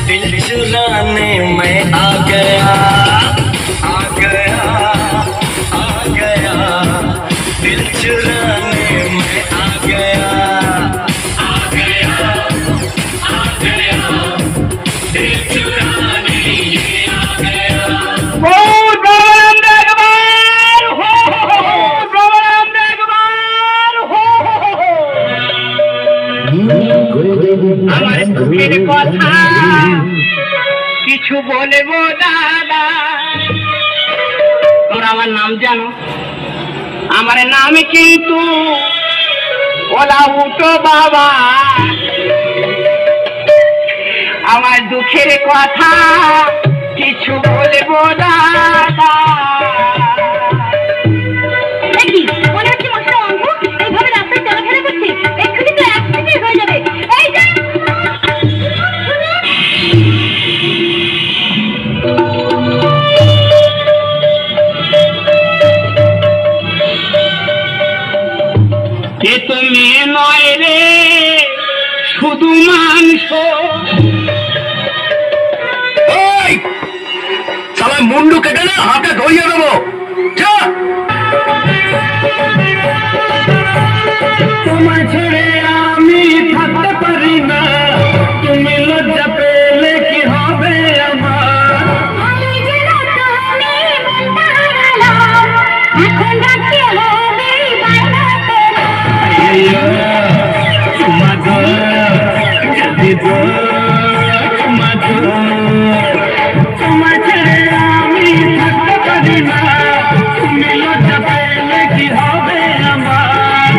दिल चुराने में आ गया, आ गया, आ गया, दिल चुराने में आ गया, आ गया, आ गया, दिल चुराने में आ गया। আমার কথা কিছু বলবো দাদা, তোরা আমার নাম জানো? আমার নাম কিন্তু বলা উঠো বাবা, আমার দুঃখের কথা কিছু বলবো দাদা। তুমি নয় রে শুধু মাংস, সবাই মুন্ডু কেটে না হাতে ধরিয়ে দেবো। তোমার ছেড়ে আমি থাকতে পারি না, তুমি লজ্জা পেলে কি হবে আমার? তোমার ছেড়ে আমি থাকতে পারি না, তুমি লজ্জা পেলে কি হবে আমার?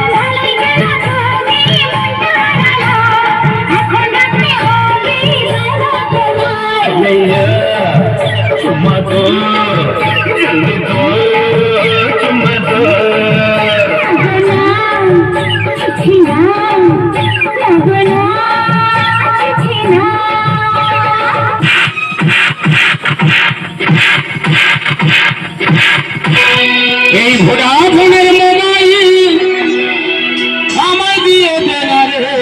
চুমা দো জলদি দো, চুমা দো। এই ভোডাফোনের মোবাইল আমায় দিয়ে দেন রে,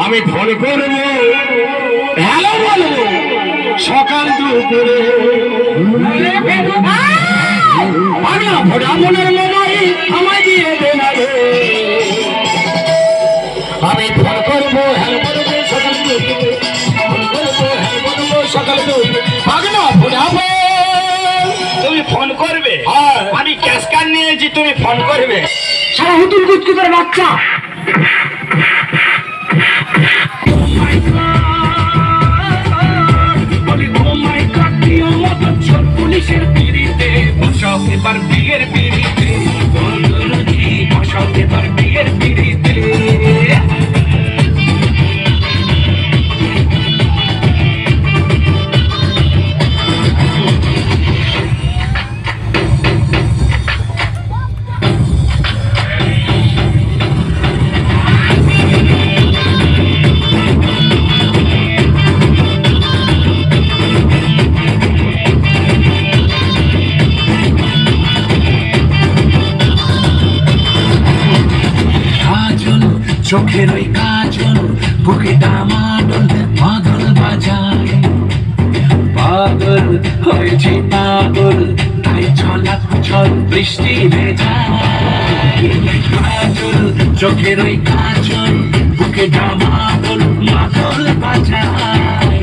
আমি ফোন করবো হ্যালো বলবো সকাল দুপুরে। ভোডাফোনের মোবাইল আমায় দিয়ে দেন রে, আমি ফোন করবো হ্যালো বলবো সকাল দুপুরে, ফোন করবো হ্যালো বলবো সকাল দুপুরে। ভাগনা ভোডাফোন তুমি ফোন করবে, আমি ক্যাশ কার্ড নিয়েছি, তুমি ফোন করবে। সারা হুতুল কুচকুচের বাচ্চা। পুলিশের পিড়িতে বসাও এবার বিয়ের পিড়িতে, বসাও এবার বিয়ের পিড়িতে। চোখের ওই কাজল বুকে ডামাডোল মাদল বাজায়, পাগল হয়েছি পাগল তাই ছলাক ছল বৃষ্টি ভেজায়। কাজল চোখের ওই কাজল বুকে ডামাডোল মাদল বাজায়,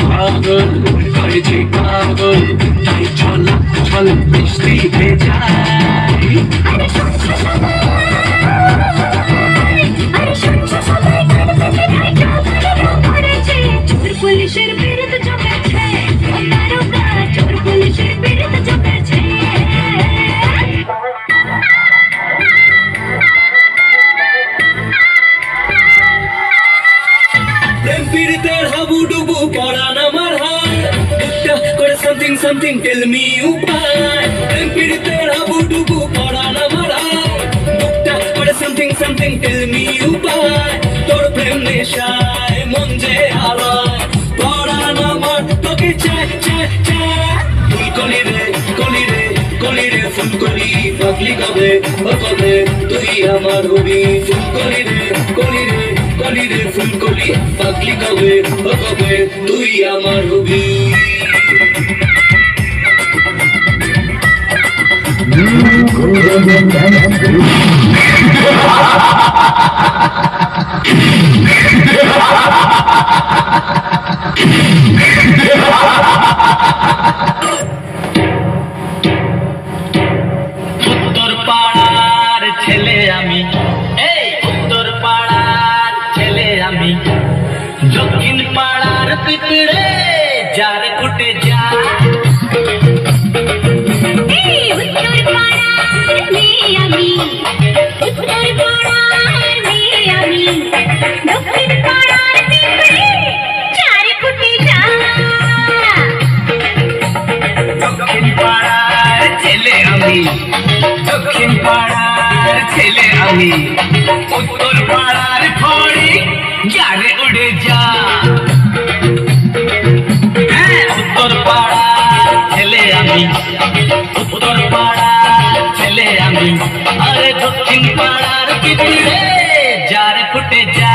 পাগল হয়েছি পাগল তাই ছলাক ছল বৃষ্টি ভেজায়। পুলিশের বিরুদ্ধে জমেছে, চোর পুলিশের বিরুদ্ধে জমেছে। প্রেম পীড়িতের হাবুডুবু পড়ান আমার হাত, করে সামথিং সামথিং টেল মি উপায়। প্রেম পীড়িতের হাবুডুবু পড়ান আমার হাত, করে সামথিং সামথিং টেল মি উপায়। তোর প্রেম নেশায় মন যে হারায়, পড়ান আমার তোকে চাই চাই চাই। ফুলকলি রে কলি রে কলি রে ফুলকলি। পাগলি কবে ও কবে তুই আমার হবি ফুলকলি রে কলি রে কলি রে ফুলকলি পাগলি কবে ও কবে তুই আমার হবি উত্তর পাড়ার ছেলে আমি, এই উত্তর পাড়ার ছেলে আমি, দক্ষিণ পাড়ার পিঁপড়ে যার কুটে যা। উত্তর পাড়ার মেয়ে আমি, উত্তর পাড়ার মেয়ে আমি, দক্ষিণ পাড়ার পিঁপড়ে চার ফুটে যা। দক্ষিণ পাড়ার ছেলে আমি, দক্ষিণ পাড়ার ছেলে আমি, উত্তর পাড়ার খড়ি যারে উড়ে যা। হ্যাঁ, উত্তর পাড়ার ছেলে আমি, উত্তর পাড়ার ছেলে আমি, আরে দক্ষিণ পাড়ার পিঁপড়ে যারে ফুটে যা।